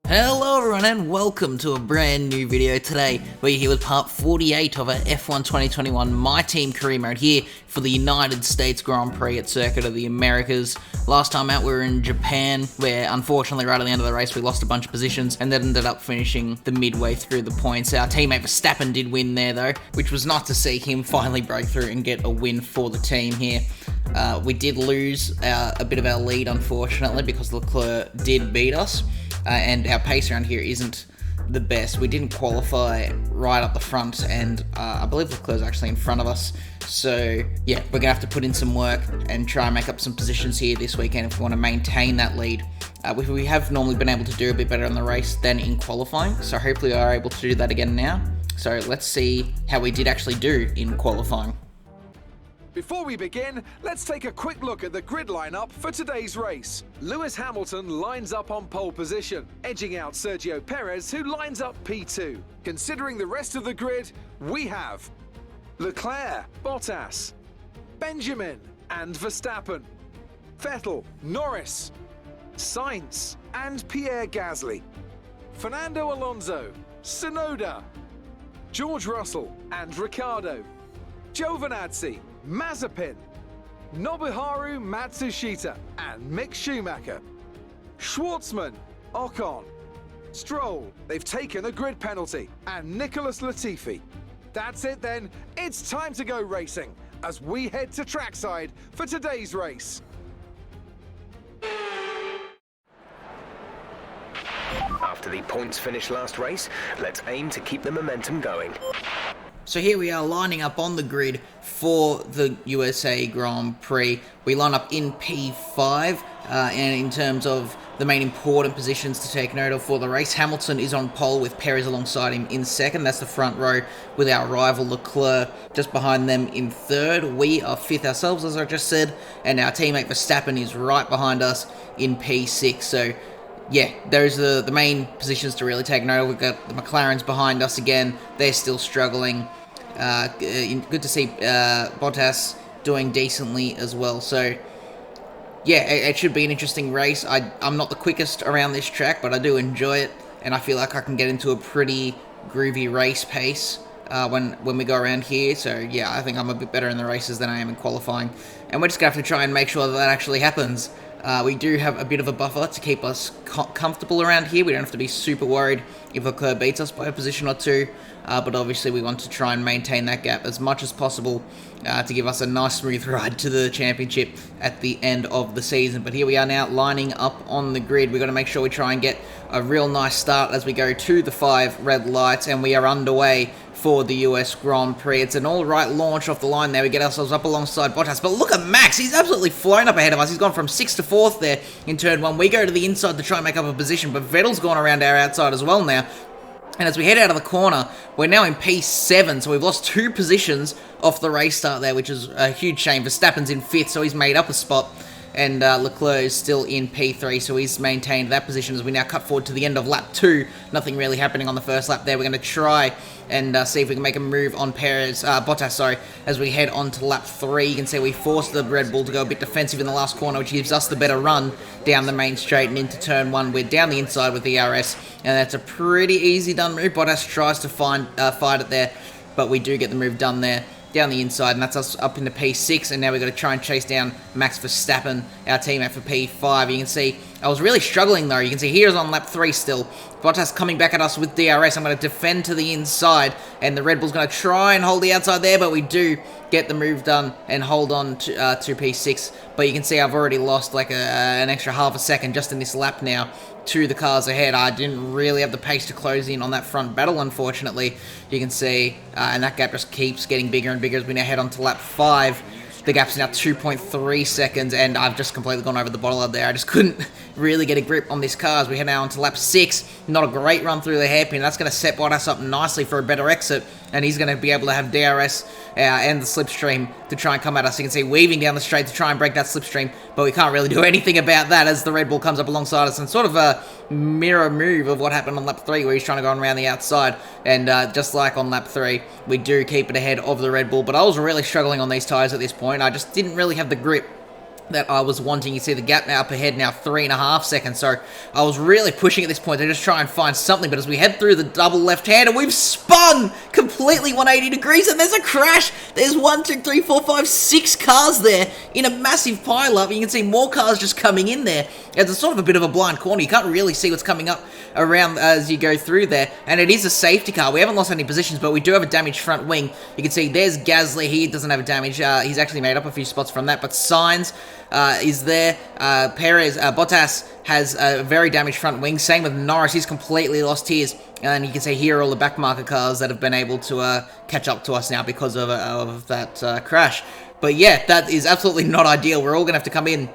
Hello everyone and welcome to a brand new video. Today we're here with part 48 of our F1 2021 MyTeam career mode here for the United States Grand Prix at Circuit of the Americas. Last time out we were in Japan, where unfortunately right at the end of the race we lost a bunch of positions and then ended up finishing the midway through the points. Our teammate Verstappen did win there though, which was nice to see him finally break through and get a win for the team here. We did lose a bit of our lead unfortunately because Leclerc did beat us. And our pace around here isn't the best. We didn't qualify right up the front, and I believe Leclerc's actually in front of us. So yeah, we're gonna have to put in some work and try and make up some positions here this weekend if we want to maintain that lead. We have normally been able to do a bit better in the race than in qualifying, so hopefully we are able to do that again now. So let's see how we did actually do in qualifying. Before we begin, let's take a quick look at the grid lineup for today's race. Lewis Hamilton lines up on pole position, edging out Sergio Perez, who lines up P2. Considering the rest of the grid, we have Leclerc, Bottas, Benjamin and Verstappen, Vettel, Norris, Sainz and Pierre Gasly, Fernando Alonso, Tsunoda, George Russell and Ricciardo, Giovinazzi, Mazepin, Nobuharu Matsushita and Mick Schumacher, Schwartzman, Ocon, Stroll, they've taken a grid penalty, and Nicholas Latifi. That's it then, it's time to go racing as we head to trackside for today's race. After the points finish last race, let's aim to keep the momentum going. So here we are lining up on the grid for the USA Grand Prix. We line up in P5, and in terms of the main important positions to take note of for the race, Hamilton is on pole with Perez alongside him in second. That's the front row with our rival Leclerc just behind them in third. We are fifth ourselves, as I just said, and our teammate Verstappen is right behind us in P6. So yeah, those are the main positions to really take note of. We've got the McLarens behind us again. They're still struggling. Good to see Bottas doing decently as well. So yeah, it should be an interesting race. I'm not the quickest around this track, but I do enjoy it, and I feel like I can get into a pretty groovy race pace when we go around here. So yeah, I think I'm a bit better in the races than I am in qualifying, and we're just gonna have to try and make sure that actually happens. We do have a bit of a buffer to keep us comfortable around here. We don't have to be super worried if Leclerc beats us by a position or two, but obviously we want to try and maintain that gap as much as possible to give us a nice smooth ride to the championship at the end of the season. But here we are now lining up on the grid. We've got to make sure we try and get a real nice start as we go to the 5 red lights, and we are underway for the US Grand Prix. It's an alright launch off the line there. We get ourselves up alongside Bottas, but look at Max. He's absolutely flown up ahead of us. He's gone from 6th to 4th there in turn 1. We go to the inside to try and make up a position, but Vettel's gone around our outside as well now. And as we head out of the corner, we're now in P7, so we've lost 2 positions off the race start there, which is a huge shame. Verstappen's in 5th, so he's made up a spot, and Leclerc is still in P3, so he's maintained that position as we now cut forward to the end of lap 2. Nothing really happening on the first lap there. We're going to try and see if we can make a move on Bottas, as we head on to lap 3. You can see we forced the Red Bull to go a bit defensive in the last corner, which gives us the better run down the main straight and into turn 1. We're down the inside with the RS, and that's a pretty easy done move. Bottas tries to fight it there, but we do get the move done there down the inside, and that's us up into P6, and now we've got to try and chase down Max Verstappen, our teammate, for P5. You can see I was really struggling though. You can see here's on lap 3 still. Bottas coming back at us with DRS. I'm going to defend to the inside, and the Red Bull's going to try and hold the outside there, but we do get the move done and hold on to P6. But you can see I've already lost like an extra half a second just in this lap now to the cars ahead. I didn't really have the pace to close in on that front battle, unfortunately. You can see, and that gap just keeps getting bigger and bigger as we now head on to lap 5. The gap's now 2.3 seconds, and I've just completely gone over the bottler there. I just couldn't really get a grip on this car as we head now on to lap 6. Not a great run through the hairpin. That's going to set Bottas up nicely for a better exit, and he's going to be able to have DRS and the slipstream to try and come at us. You can see weaving down the straight to try and break that slipstream, but we can't really do anything about that as the Red Bull comes up alongside us, and sort of a mirror move of what happened on lap 3 where he's trying to go around the outside, and just like on lap 3, we do keep it ahead of the Red Bull. But I was really struggling on these tyres at this point. I just didn't really have the grip that I was wanting. You see the gap now up ahead now 3.5 seconds, so I was really pushing at this point to just try and find something, but as we head through the double left-hander, we've spun completely 180 degrees, and there's a crash. There's 1, 2, 3, 4, 5, 6 cars there in a massive pile-up. You can see more cars just coming in there. It's a sort of a bit of a blind corner. You can't really see what's coming up around as you go through there, and it is a safety car. We haven't lost any positions, but we do have a damaged front wing. You can see there's Gasly. He doesn't have a damage. He's actually made up a few spots from that, but Sainz is there. Bottas has a very damaged front wing. Same with Norris. He's completely lost his. And you can see here all the backmarker cars that have been able to catch up to us now because of that crash. But yeah, that is absolutely not ideal. We're all going to have to come in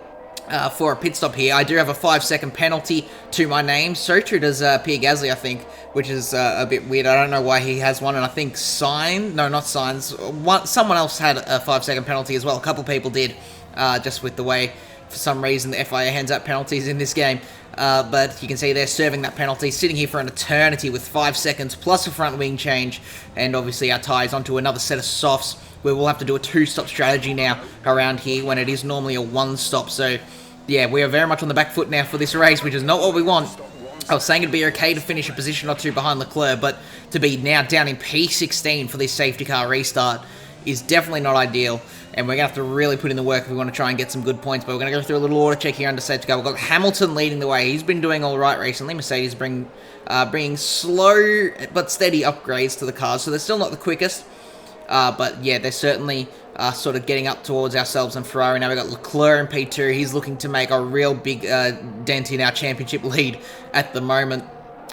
for a pit stop here. I do have a 5-second penalty to my name. So too does Pierre Gasly, I think, which is a bit weird. I don't know why he has one, and I think someone else had a 5-second penalty as well. A couple people did, just with the way, for some reason, the FIA hands out penalties in this game. But you can see they're serving that penalty, sitting here for an eternity with 5 seconds, plus a front wing change, and obviously our tyres onto another set of softs, where we'll have to do a 2-stop strategy now around here, when it is normally a 1-stop. So yeah, we are very much on the back foot now for this race, which is not what we want. I was saying it'd be okay to finish a position or two behind Leclerc, but to be now down in P16 for this safety car restart is definitely not ideal, and we're going to have to really put in the work if we want to try and get some good points. But we're going to go through a little order check here under safety car. We've got Hamilton leading the way. He's been doing all right recently. Mercedes bringing slow but steady upgrades to the cars, so they're still not the quickest. But yeah, they're certainly sort of getting up towards ourselves and Ferrari. Now we've got Leclerc in P2. He's looking to make a real big dent in our championship lead at the moment.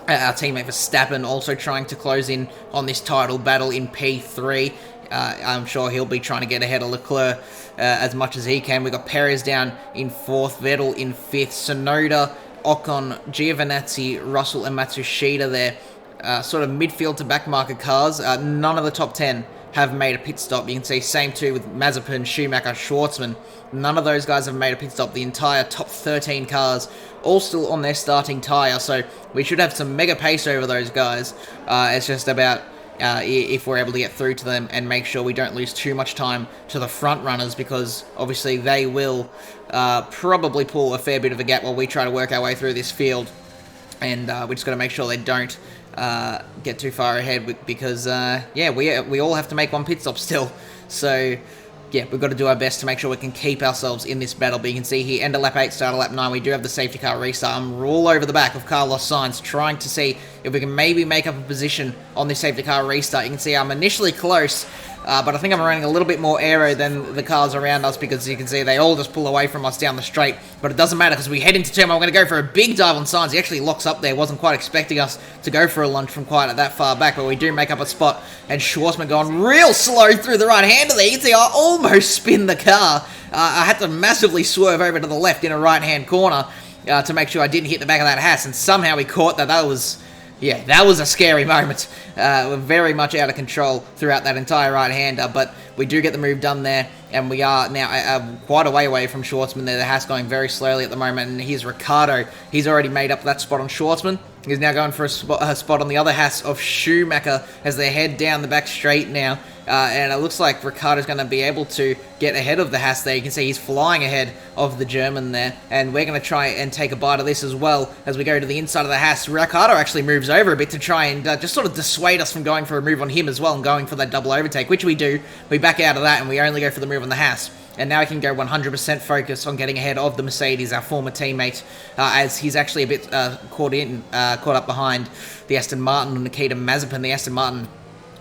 Our teammate Verstappen also trying to close in on this title battle in P3. I'm sure he'll be trying to get ahead of Leclerc as much as he can. We've got Perez down in 4th, Vettel in 5th, Tsunoda, Ocon, Giovinazzi, Russell and Matsushita there. Sort of midfield to backmarker cars. None of the top 10 have made a pit stop. You can see same too with Mazepin, Schumacher, Schwartzman. None of those guys have made a pit stop. The entire top 13 cars all still on their starting tyre, so we should have some mega pace over those guys. It's just about if we're able to get through to them and make sure we don't lose too much time to the front runners, because obviously they will probably pull a fair bit of a gap while we try to work our way through this field, and we just got to make sure they don't get too far ahead, because yeah, we all have to make one pit stop still. So yeah, we've got to do our best to make sure we can keep ourselves in this battle. But you can see here, end of lap 8, start of lap 9, we do have the safety car restart. I'm all over the back of Carlos Sainz, trying to see if we can maybe make up a position on this safety car restart. You can see I'm initially close, but I think I'm running a little bit more aero than the cars around us, because you can see they all just pull away from us down the straight. But it doesn't matter, because we head into turn 1. We're going to go for a big dive on Sainz. He actually locks up there. Wasn't quite expecting us to go for a lunge from quite that far back, but we do make up a spot. And Schwartzman going real slow through the right hander there. You can see I almost spin the car. I had to massively swerve over to the left in a right-hand corner to make sure I didn't hit the back of that Haas, and somehow we caught that. That was... yeah, that was a scary moment. We're very much out of control throughout that entire right-hander, but we do get the move done there, and we are now quite a way away from Schwartzman there. The Haas going very slowly at the moment, and here's Ricciardo. He's already made up that spot on Schwartzman. He's now going for a spot on the other Haas of Schumacher as they head down the back straight now. And it looks like Ricciardo's going to be able to get ahead of the Haas there. You can see he's flying ahead of the German there. And we're going to try and take a bite of this as well as we go to the inside of the Haas. Ricciardo actually moves over a bit to try and just sort of dissuade us from going for a move on him as well and going for that double overtake, which we do. We back out of that and we only go for the move on the Haas. And now we can go 100% focus on getting ahead of the Mercedes, our former teammate, as he's actually a bit caught up behind the Aston Martin and Nikita Mazepin. The Aston Martin,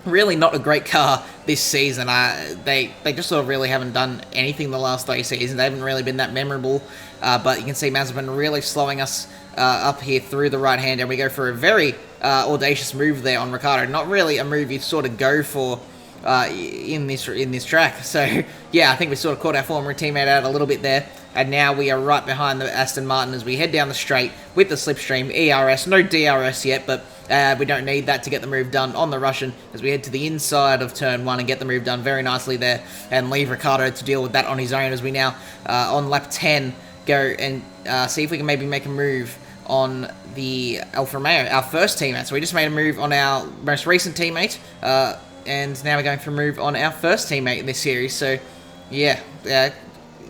really not a great car this season. They just sort of really haven't done anything the last 3 seasons. They haven't really been that memorable. But you can see Mazepin really slowing us up here through the right hand, and we go for a very audacious move there on Ricciardo. Not really a move you sort of go for in this track. So yeah, I think we sort of caught our former teammate out a little bit there, and now we are right behind the Aston Martin as we head down the straight with the slipstream ERS. No DRS yet, but we don't need that to get the move done on the Russian as we head to the inside of turn 1 and get the move done very nicely there, and leave Ricciardo to deal with that on his own as we now on lap 10 go and see if we can maybe make a move on the Alfa Romeo, our first teammate. So we just made a move on our most recent teammate, and now we're going for a move on our first teammate in this series. So yeah,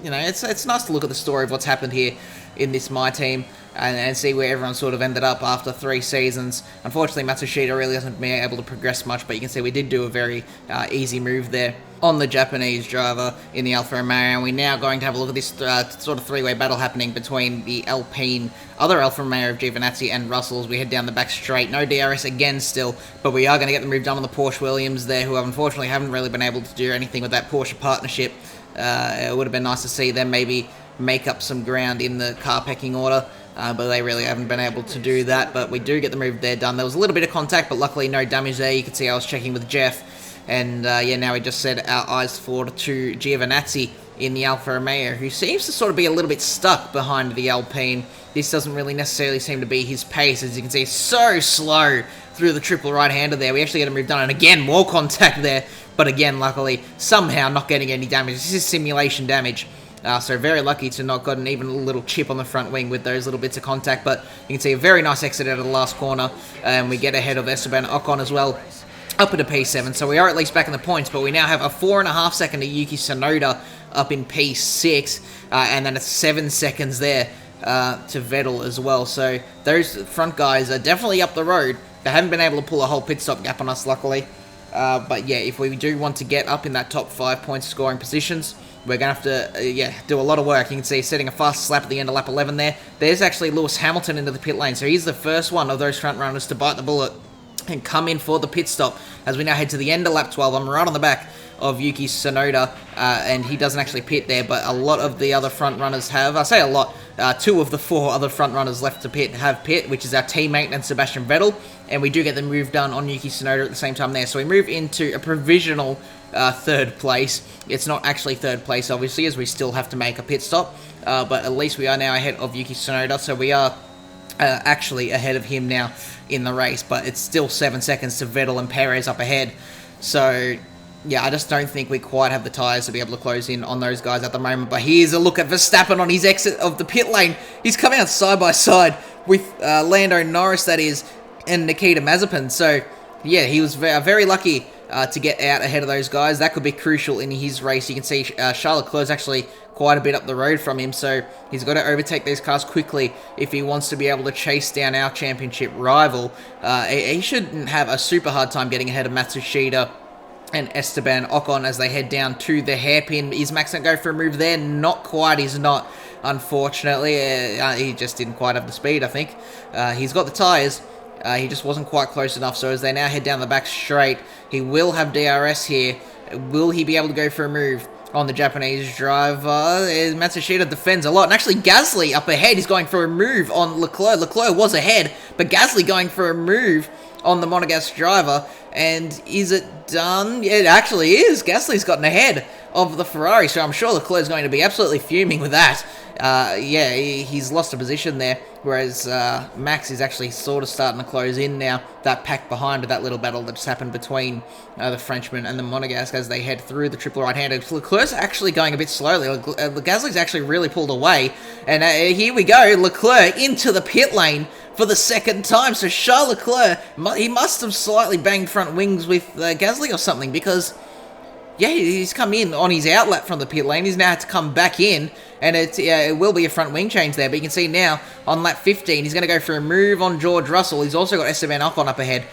you know, it's nice to look at the story of what's happened here in this MyTeam and see where everyone sort of ended up after 3 seasons. Unfortunately, Matsushita really hasn't been able to progress much, but you can see we did do a very easy move there on the Japanese driver in the Alfa Romeo, and we're now going to have a look at this sort of 3-way battle happening between the Alpine, other Alfa Romeo of Giovinazzi and Russell as we head down the back straight. No DRS again still, but we are going to get the move done on the Porsche Williams there, who unfortunately haven't really been able to do anything with that Porsche partnership. It would have been nice to see them maybe make up some ground in the car pecking order, but they really haven't been able to do that. But we do get the move there done. There was a little bit of contact, but luckily no damage there. You can see I was checking with Jeff, and yeah, now we just set our eyes forward to Giovinazzi in the Alfa Romeo, who seems to sort of be a little bit stuck behind the Alpine. This doesn't really necessarily seem to be his pace. As you can see, so slow through the triple right-hander there. We actually get a move done, and again, more contact there. But again, luckily, somehow not getting any damage. This is simulation damage. So very lucky to not gotten even a little chip on the front wing with those little bits of contact. But you can see a very nice exit out of the last corner. And we get ahead of Esteban Ocon as well, up into P7. So we are at least back in the points, but we now have a 4.5 second to Yuki Tsunoda up in P6. And then it's 7 seconds there to Vettel as well. So those front guys are definitely up the road. They haven't been able to pull a whole pit stop gap on us, luckily. But yeah, if we do want to get up in that top 5 point scoring positions, we're going to have to, yeah, do a lot of work. You can see setting a fast lap at the end of lap 11 there. There's actually Lewis Hamilton into the pit lane. So he's the first one of those front runners to bite the bullet and come in for the pit stop as we now head to the end of lap 12. I'm right on the back of Yuki Tsunoda, and he doesn't actually pit there, but a lot of the other front runners have. I say a lot. 2 of the 4 other front runners left to pit have pit, which is our teammate and Sebastian Vettel, and we do get the move done on Yuki Tsunoda at the same time there. So we move into a provisional 3rd place. It's not actually 3rd place, obviously, as we still have to make a pit stop, but at least we are now ahead of Yuki Tsunoda, so we are actually ahead of him now in the race, but it's still 7 seconds to Vettel and Perez up ahead. So yeah, I just don't think we quite have the tyres to be able to close in on those guys at the moment. But here's a look at Verstappen on his exit of the pit lane. He's coming out side by side with Lando Norris, that is, and Nikita Mazepin. So yeah, he was very lucky to get out ahead of those guys. That could be crucial in his race. You can see Charles Leclerc's actually quite a bit up the road from him, so he's got to overtake these cars quickly if he wants to be able to chase down our championship rival. He shouldn't have a super hard time getting ahead of Matsushita and Esteban Ocon as they head down to the hairpin. Is Max going to go for a move there? Not quite, he's not, unfortunately. He just didn't quite have the speed, I think. He's got the tyres. He just wasn't quite close enough, so as they now head down the back straight, he will have DRS here. Will he be able to go for a move on the Japanese driver? Matsushita defends a lot, and actually Gasly up ahead. He's going for a move on Leclerc. Leclerc was ahead, but Gasly going for a move on the Monegasque driver. And is it done? Yeah, it actually is. Gasly's gotten ahead of the Ferrari, so I'm sure Leclerc's going to be absolutely fuming with that. Yeah, he's lost a position there, whereas Max is actually sort of starting to close in now. That pack behind with that little battle that just happened between the Frenchman and the Monegasque as they head through the triple right-hander. Leclerc's actually going a bit slowly. Gasly's actually really pulled away, and here we go. Leclerc into the pit lane for the 2nd time. So Charles Leclerc, he must have slightly banged front wings with Gasly or something, because yeah, he's come in on his outlap from the pit lane. He's now had to come back in, and it will be a front wing change there. But you can see now on lap 15, he's going to go for a move on George Russell. He's also got Esteban Ocon up ahead.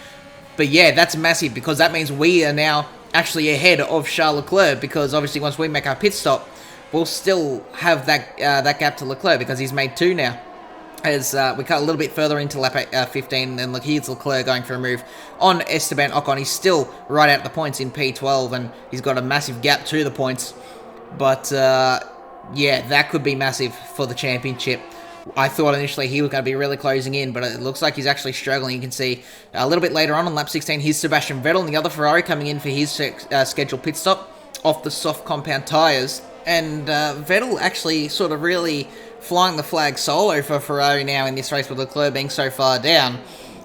But yeah, that's massive, because that means we are now actually ahead of Charles Leclerc, because obviously once we make our pit stop, we'll still have that gap to Leclerc, because he's made 2 now. As we cut a little bit further into lap 15, and look, here's Leclerc going for a move on Esteban Ocon. He's still right out the points in P12, and he's got a massive gap to the points. But yeah, that could be massive for the championship. I thought initially he was going to be really closing in, but it looks like he's actually struggling. You can see a little bit later on lap 16, here's Sebastian Vettel and the other Ferrari coming in for his scheduled pit stop off the soft compound tyres. And Vettel actually sort of really flying the flag solo for Ferrari now in this race, with Leclerc being so far down.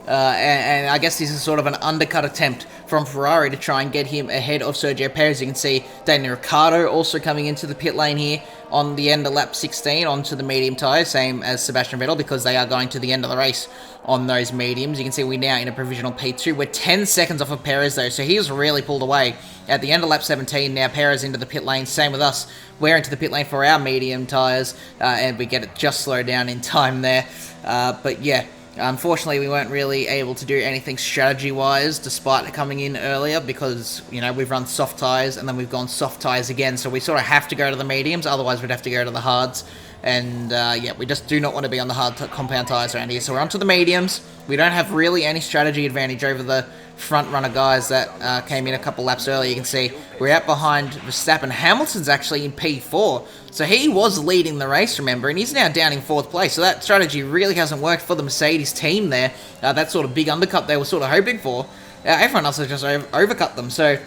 And I guess this is sort of an undercut attempt from Ferrari to try and get him ahead of Sergio Perez. You can see Daniel Ricciardo also coming into the pit lane here on the end of lap 16 onto the medium tyres, same as Sebastian Vettel, because they are going to the end of the race on those mediums. You can see we're now in a provisional P2. We're 10 seconds off of Perez though, so he's really pulled away at the end of lap 17. Now Perez into the pit lane, same with us. We're into the pit lane for our medium tyres, and we get it just slowed down in time there. But yeah, unfortunately, we weren't really able to do anything strategy-wise, despite it coming in earlier, because, you know, we've run soft tyres, and then we've gone soft tyres again, so we sort of have to go to the mediums, otherwise we'd have to go to the hards, and, yeah, we just do not want to be on the hard compound tyres around here, so we're onto the mediums. We don't have really any strategy advantage over the front-runner guys that came in a couple laps earlier. You can see we're out behind Verstappen. Hamilton's actually in P4, so he was leading the race, remember, and he's now down in 4th place, so that strategy really hasn't worked for the Mercedes team there. That sort of big undercut they were sort of hoping for. Everyone else has just overcut them, so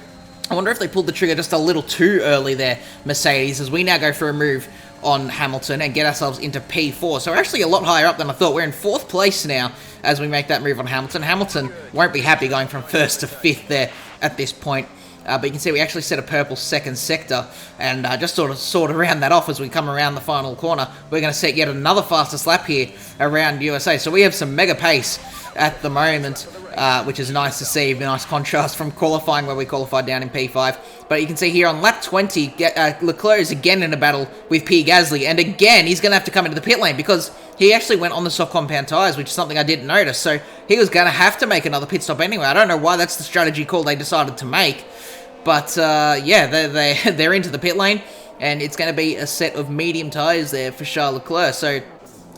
I wonder if they pulled the trigger just a little too early there, Mercedes, as we now go for a move on Hamilton and get ourselves into P4. So we're actually a lot higher up than I thought. We're in 4th place now as we make that move on Hamilton. Hamilton won't be happy going from 1st to 5th there at this point. But you can see we actually set a purple 2nd sector, and just sort of round that off as we come around the final corner. We're going to set yet another fastest lap here around USA. So we have some mega pace at the moment, which is nice to see. A nice contrast from qualifying, where we qualified down in P5. But you can see here on lap 20, Leclerc is again in a battle with Pierre Gasly, and again he's going to have to come into the pit lane because he actually went on the soft compound tyres, which is something I didn't notice. So he was going to have to make another pit stop anyway. I don't know why that's the strategy call they decided to make. But, yeah, they're into the pit lane, and it's going to be a set of medium tyres there for Charles Leclerc. So,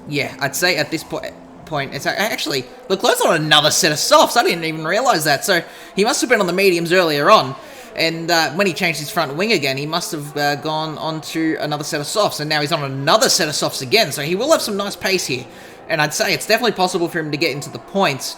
yeah, I'd say at this point, it's actually, Leclerc's on another set of softs. I didn't even realise that. So, he must have been on the mediums earlier on, and when he changed his front wing again, he must have gone on to another set of softs, and now he's on another set of softs again. So, he will have some nice pace here, and I'd say it's definitely possible for him to get into the points.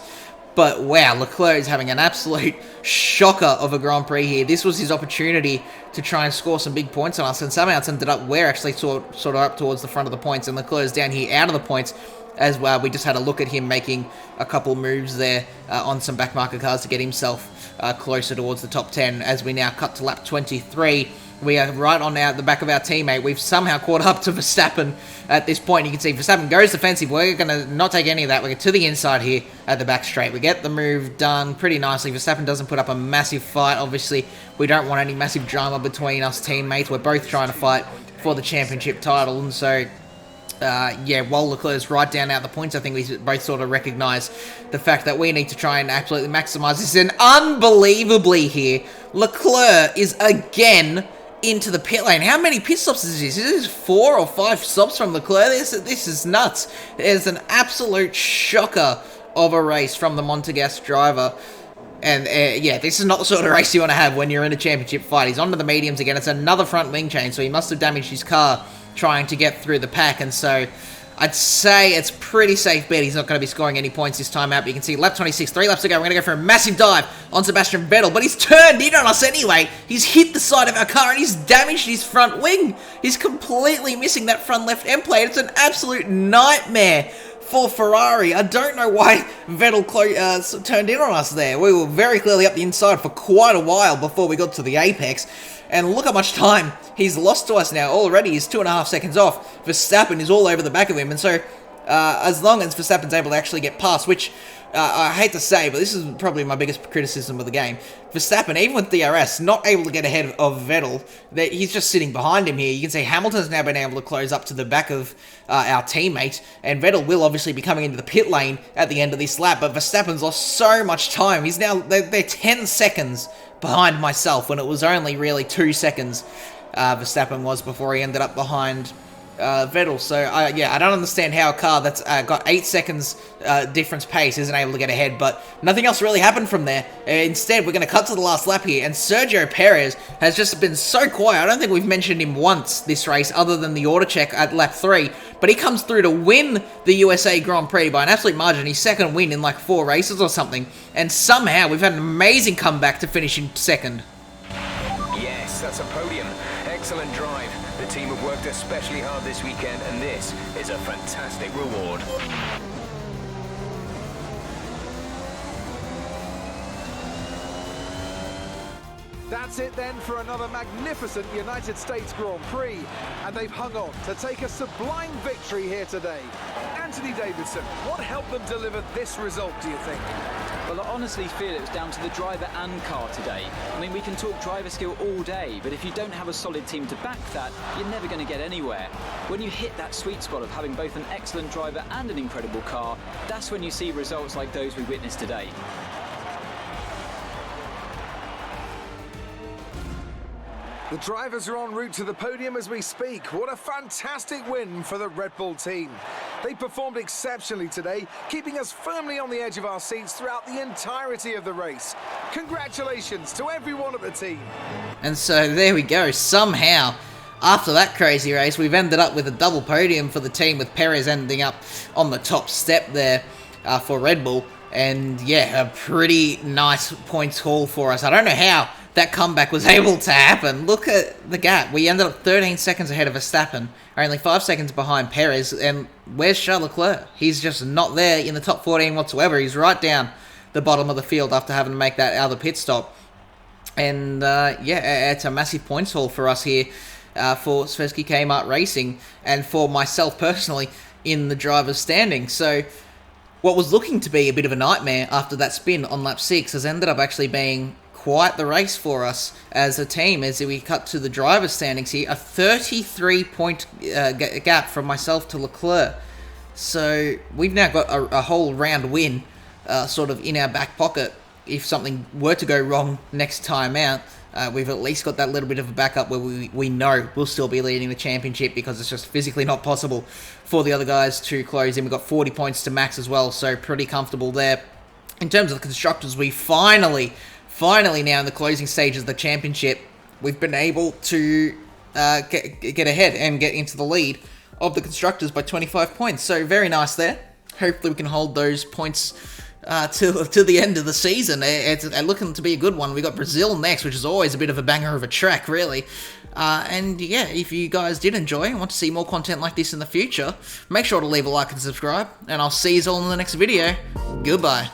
But wow, Leclerc is having an absolute shocker of a Grand Prix here. This was his opportunity to try and score some big points on us, and somehow it's ended up we're actually sort of up towards the front of the points, and Leclerc's down here out of the points as well. We just had a look at him making a couple moves there on some backmarker cars to get himself closer towards the top 10. As we now cut to lap 23, we are right on out the back of our teammate. We've somehow caught up to Verstappen at this point. You can see Verstappen goes defensive. We're going to not take any of that. We get to the inside here at the back straight. We get the move done pretty nicely. Verstappen doesn't put up a massive fight. Obviously, we don't want any massive drama between us teammates. We're both trying to fight for the championship title. And so, yeah, while Leclerc's right down out the points, I think we both sort of recognise the fact that we need to try and absolutely maximise this. And unbelievably here, Leclerc is again into the pit lane. How many pit stops is this? Is this 4 or 5 stops from Leclerc? This is nuts. There's an absolute shocker of a race from the Monegasque driver. And yeah, this is not the sort of race you want to have when you're in a championship fight. He's onto the mediums again. It's another front wing change, so he must have damaged his car trying to get through the pack. And so I'd say it's pretty safe bet he's not going to be scoring any points this time out. But you can see lap 26, 3 laps to go. We're going to go for a massive dive on Sebastian Vettel. But he's turned in on us anyway. He's hit the side of our car and he's damaged his front wing. He's completely missing that front left end plate. It's an absolute nightmare for Ferrari. I don't know why Vettel turned in on us there. We were very clearly up the inside for quite a while before we got to the apex. And look how much time he's lost to us now. Already he's 2.5 seconds off. Verstappen is all over the back of him. And so, as long as Verstappen's able to actually get past, which I hate to say, but this is probably my biggest criticism of the game. Verstappen, even with DRS, not able to get ahead of Vettel. He's just sitting behind him here. You can see Hamilton's now been able to close up to the back of our teammate. And Vettel will obviously be coming into the pit lane at the end of this lap. But Verstappen's lost so much time. He's now, they're 10 seconds behind myself when it was only really 2 seconds Verstappen was before he ended up behind Vettel. So, yeah, I don't understand how a car that's got 8 seconds difference pace isn't able to get ahead, but nothing else really happened from there. Instead, we're going to cut to the last lap here, and Sergio Perez has just been so quiet. I don't think we've mentioned him once this race, other than the order check at lap 3, but he comes through to win the USA Grand Prix by an absolute margin. His second win in like 4 races or something, and somehow we've had an amazing comeback to finish in second. Yes, that's a podium. Excellent drive. The team have worked especially hard this weekend, and this is a fantastic reward. That's it then for another magnificent United States Grand Prix, and they've hung on to take a sublime victory here today. Anthony Davidson, what helped them deliver this result, do you think? Well, I honestly feel it was down to the driver and car today. I mean, we can talk driver skill all day, but if you don't have a solid team to back that, you're never going to get anywhere. When you hit that sweet spot of having both an excellent driver and an incredible car, that's when you see results like those we witnessed today. The drivers are en route to the podium as we speak. What a fantastic win for the Red Bull team. They performed exceptionally today, keeping us firmly on the edge of our seats throughout the entirety of the race. Congratulations to everyone at the team. And so there we go. Somehow, after that crazy race, we've ended up with a double podium for the team, with Perez ending up on the top step there for Red Bull. And yeah, a pretty nice points haul for us. I don't know how that comeback was able to happen. Look at the gap. We ended up 13 seconds ahead of Verstappen, only 5 seconds behind Perez. And where's Charles Leclerc? He's just not there in the top 14 whatsoever. He's right down the bottom of the field after having to make that other pit stop. And yeah, it's a massive points haul for us here for Zvezky Kmart Racing, and for myself personally in the driver's standing. So what was looking to be a bit of a nightmare after that spin on lap 6 has ended up actually being quite the race for us as a team, as we cut to the driver's standings here. A 33-point gap from myself to Leclerc. So we've now got a whole round win sort of in our back pocket. If something were to go wrong next time out, we've at least got that little bit of a backup where we know we'll still be leading the championship, because it's just physically not possible for the other guys to close in. We've got 40 points to Max as well, so pretty comfortable there. In terms of the constructors, we finally now in the closing stages of the championship, we've been able to get ahead and get into the lead of the constructors by 25 points. So very nice there. Hopefully we can hold those points to the end of the season. It's looking to be a good one. We got Brazil next, which is always a bit of a banger of a track, really. And yeah, if you guys did enjoy and want to see more content like this in the future, make sure to leave a like and subscribe, and I'll see you all in the next video. Goodbye.